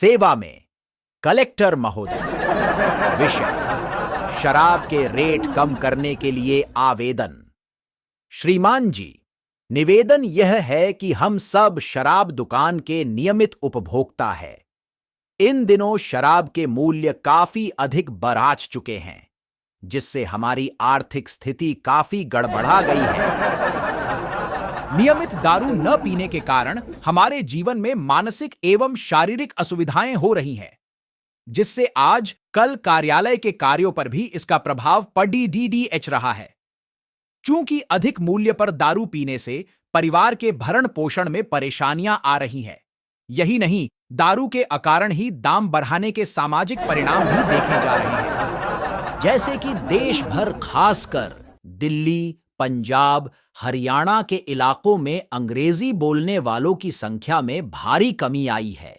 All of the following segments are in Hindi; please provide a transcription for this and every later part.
सेवा में कलेक्टर महोदय। विषय शराब के रेट कम करने के लिए आवेदन। श्रीमान जी, निवेदन यह है कि हम सब शराब दुकान के नियमित उपभोक्ता हैं। इन दिनों शराब के मूल्य काफी अधिक बढ़ चुके हैं, जिससे हमारी आर्थिक स्थिति काफी गड़बड़ा गई है। नियमित दारू न पीने के कारण हमारे जीवन में मानसिक एवं शारीरिक असुविधाएं हो रही हैं, जिससे आज कल कार्यालय के कार्यों पर भी इसका प्रभाव पड़ रहा है। चूंकि अधिक मूल्य पर दारू पीने से परिवार के भरण पोषण में परेशानियां आ रही हैं। यही नहीं, दारू के अकारण ही दाम बढ़ाने के सामाजिक परिणाम भी देखे जा रहे हैं, जैसे कि देश भर खासकर दिल्ली, पंजाब, हरियाणा के इलाकों में अंग्रेजी बोलने वालों की संख्या में भारी कमी आई है।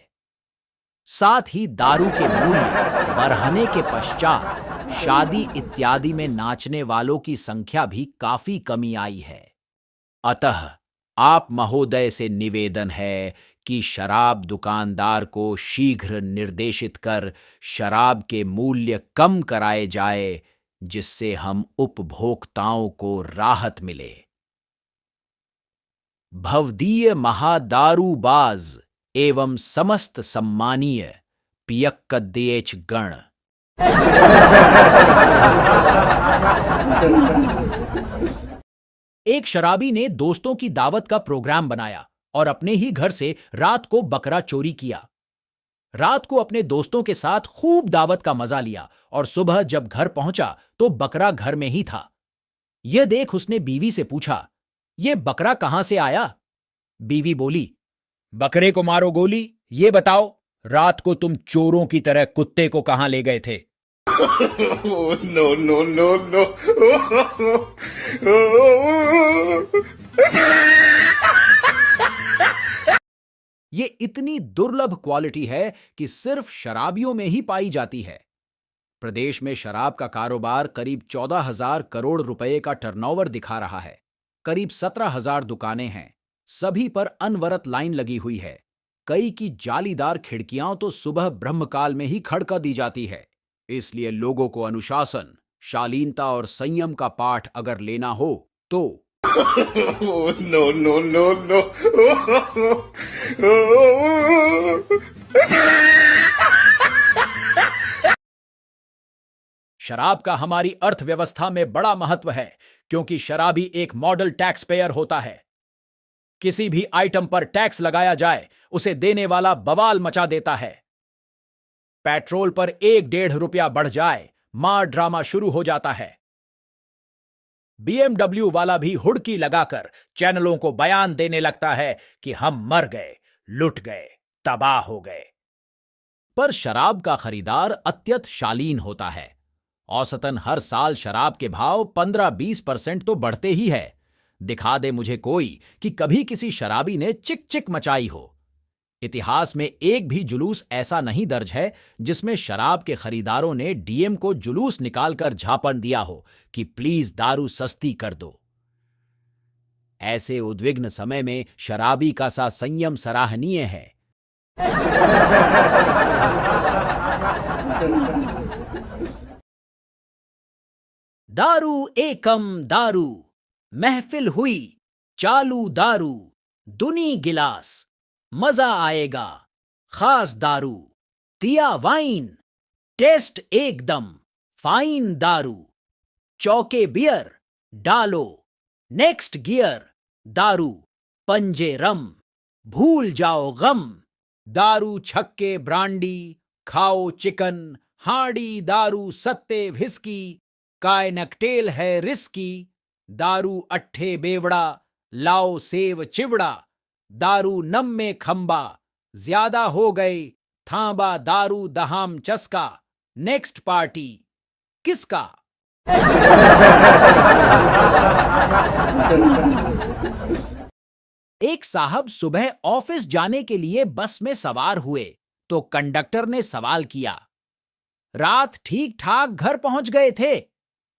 साथ ही दारू के मूल्य बढ़ने के पश्चात शादी इत्यादि में नाचने वालों की संख्या भी काफी कमी आई है। अतः आप महोदय से निवेदन है कि शराब दुकानदार को शीघ्र निर्देशित कर शराब के मूल्य कम कराए जाए, जिससे हम उपभोक्ताओं को राहत मिले। भवदीय महादारूबाज एवं समस्त सम्मानीय पियक्कदेच गण। एक शराबी ने दोस्तों की दावत का प्रोग्राम बनाया और अपने ही घर से रात को बकरा चोरी किया। रात को अपने दोस्तों के साथ खूब दावत का मजा लिया और सुबह जब घर पहुंचा तो बकरा घर में ही था। यह देख उसने बीवी से पूछा, यह बकरा कहां से आया? बीवी बोली, बकरे को मारो गोली, ये बताओ रात को तुम चोरों की तरह कुत्ते को कहां ले गए थे? No no no no. ये इतनी दुर्लभ क्वालिटी है कि सिर्फ शराबियों में ही पाई जाती है। प्रदेश में शराब का कारोबार करीब 14,000 करोड़ रुपए का टर्नओवर दिखा रहा है। करीब 17,000 दुकानें हैं, सभी पर अनवरत लाइन लगी हुई है। कई की जालीदार खिड़कियां तो सुबह ब्रह्मकाल में ही खड़का दी जाती है। इसलिए लोगों को अनुशासन, शालीनता और संयम का पाठ अगर लेना हो तो नो नो नो नो। शराब का हमारी अर्थव्यवस्था में बड़ा महत्व है, क्योंकि शराबी एक मॉडल टैक्स पेयर होता है। किसी भी आइटम पर टैक्स लगाया जाए, उसे देने वाला बवाल मचा देता है। पेट्रोल पर 1-1.5 रुपया बढ़ जाए, मार ड्रामा शुरू हो जाता है। BMW वाला भी हुड़की लगाकर चैनलों को बयान देने लगता है कि हम मर गए, लुट गए, तबाह हो गए। पर शराब का खरीदार अत्यंत शालीन होता है। औसतन हर साल शराब के भाव 15-20% तो बढ़ते ही है। दिखा दे मुझे कोई कि कभी किसी शराबी ने चिक चिक मचाई हो। इतिहास में एक भी जुलूस ऐसा नहीं दर्ज है जिसमें शराब के खरीदारों ने डीएम को जुलूस निकालकर झापन दिया हो कि प्लीज दारू सस्ती कर दो। ऐसे उद्विग्न समय में शराबी का सा संयम सराहनीय है। दारू एकम दारू, महफिल हुई चालू दारू, दुनी गिलास, मजा आएगा खास दारू, दिया वाइन, टेस्ट एकदम फाइन दारू, चौके बियर डालो, नेक्स्ट गियर दारू, पंजे रम, भूल जाओ गम, दारू छक्के ब्रांडी, खाओ चिकन, हांडी दारू सत्ते व्हिस्की, काय नकटेल है रिस्की, दारू अट्ठे बेवड़ा, लाओ सेव चिवड़ा, दारू नम में खंबा, ज्यादा हो गए थांबा दारू दहाम चस्का, नेक्स्ट पार्टी किसका? एक साहब सुबह ऑफिस जाने के लिए बस में सवार हुए तो कंडक्टर ने सवाल किया, रात ठीक ठाक घर पहुंच गए थे?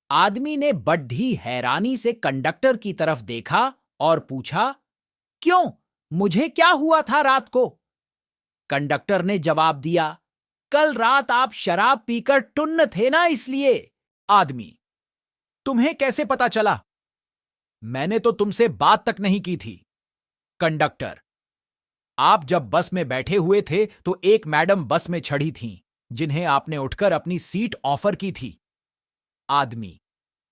आदमी ने बड़ी हैरानी से कंडक्टर की तरफ देखा और पूछा, क्यों, मुझे क्या हुआ था रात को? कंडक्टर ने जवाब दिया, कल रात आप शराब पीकर टुन्न थे ना, इसलिए। आदमी, तुम्हें कैसे पता चला? मैंने तो तुमसे बात तक नहीं की थी। कंडक्टर, आप जब बस में बैठे हुए थे तो एक मैडम बस में चढ़ी थीं, जिन्हें आपने उठकर अपनी सीट ऑफर की थी। आदमी,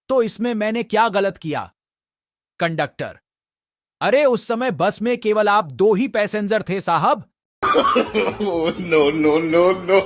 तो इसमें मैंने क्या गलत किया? कंडक्टर, अरे उस समय बस में केवल आप 2 ही पैसेंजर थे साहब। no, no, no, no.